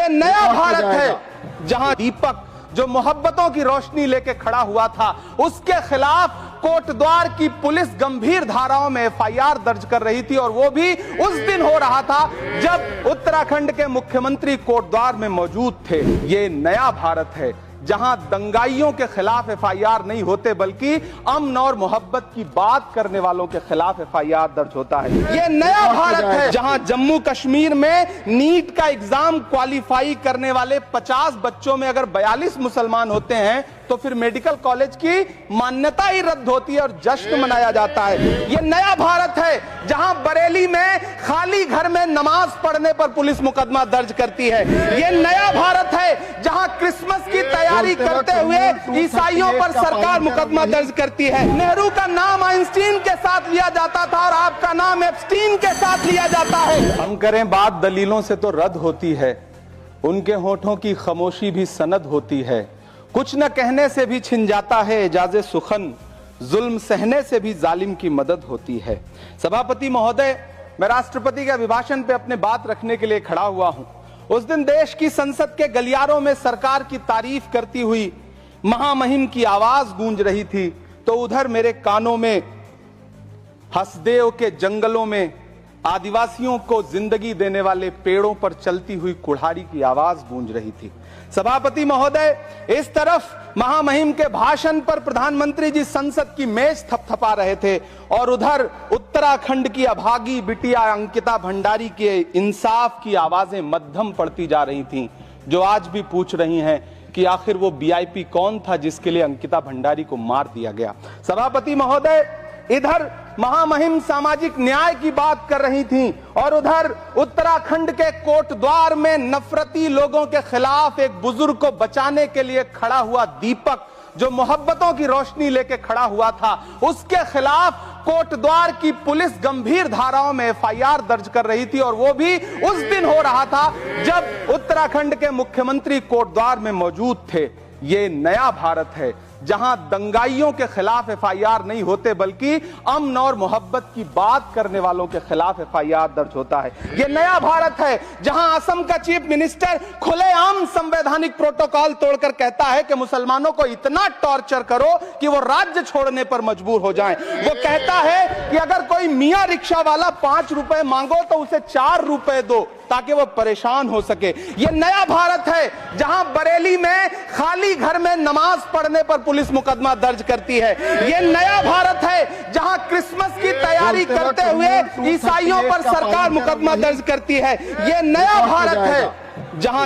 ये नया भारत है जहां दीपक जो मोहब्बतों की रोशनी लेके खड़ा हुआ था, उसके खिलाफ कोटद्वार की पुलिस गंभीर धाराओं में एफआईआर दर्ज कर रही थी। और वो भी उस दिन हो रहा था जब उत्तराखंड के मुख्यमंत्री कोटद्वार में मौजूद थे। ये नया भारत है जहां दंगाइयों के खिलाफ एफआईआर नहीं होते, बल्कि अमन और मोहब्बत की बात करने वालों के खिलाफ एफआईआर दर्ज होता है। ये नया भारत है जहां जम्मू कश्मीर में नीट का एग्जाम क्वालिफाई करने वाले 50 बच्चों में अगर 42 मुसलमान होते हैं तो फिर मेडिकल कॉलेज की मान्यता ही रद्द होती है और जश्न मनाया जाता है। ये नया भारत है जहां बरेली में खाली घर में नमाज पढ़ने पर पुलिस मुकदमा दर्ज करती है। ये नया भारत है जहां क्रिसमस की तैयारी करते हुए ईसाइयों पर सरकार मुकदमा दर्ज करती है। नेहरू का नाम आइंस्टीन के साथ लिया जाता था और आपका नाम एप्स्टीन के साथ लिया जाता है। हम करें बात दलीलों से तो रद्द होती है, उनके होठों की खामोशी भी सनद होती है। कुछ न कहने से भी छिन जाता है एजाज़े सुखन, जुल्म सहने से भी जालिम की मदद होती है। सभापति महोदय, मैं राष्ट्रपति के अभिभाषण पे अपने बात रखने के लिए खड़ा हुआ हूं। उस दिन देश की संसद के गलियारों में सरकार की तारीफ करती हुई महामहिम की आवाज गूंज रही थी, तो उधर मेरे कानों में हसदेव के जंगलों में आदिवासियों को जिंदगी देने वाले पेड़ों पर चलती हुई कुल्हाड़ी की आवाज गूंज रही थी। सभापति महोदय, इस तरफ महामहिम के भाषण पर प्रधानमंत्री जी संसद की मेज थपथपा रहे थे और उधर उत्तराखंड की अभागी बिटिया अंकिता भंडारी के इंसाफ की आवाजें मध्यम पड़ती जा रही थीं, जो आज भी पूछ रही हैं कि आखिर वो वीआईपी कौन था जिसके लिए अंकिता भंडारी को मार दिया गया। सभापति महोदय, इधर महामहिम सामाजिक न्याय की बात कर रही थीं और उधर उत्तराखंड के कोटद्वार में नफरती लोगों के खिलाफ एक बुजुर्ग को बचाने के लिए खड़ा हुआ दीपक जो मोहब्बतों की रोशनी लेके खड़ा हुआ था, उसके खिलाफ कोटद्वार की पुलिस गंभीर धाराओं में एफआईआर दर्ज कर रही थी। और वो भी उस दिन हो रहा था जब उत्तराखंड के मुख्यमंत्री कोटद्वार में मौजूद थे। ये नया भारत है जहां दंगाइयों के खिलाफ एफआईआर नहीं होते, बल्कि अमन और मोहब्बत की बात करने वालों के खिलाफ एफआईआर दर्ज होता है। यह नया भारत है जहां असम का चीफ मिनिस्टर खुलेआम संवैधानिक प्रोटोकॉल तोड़कर कहता है कि मुसलमानों को इतना टॉर्चर करो कि वो राज्य छोड़ने पर मजबूर हो जाएं। वो कहता है कि अगर कोई मियां रिक्शा वाला 5 रुपए मांगो तो उसे 4 रुपए दो ताकि वो परेशान हो सके। ये नया भारत है जहां बरेली में खाली घर में नमाज पढ़ने पर पुलिस मुकदमा दर्ज करती है। ये नया भारत है जहां क्रिसमस की तैयारी करते हुए ईसाइयों पर सरकार मुकदमा दर्ज करती है। ये नया भारत है जहां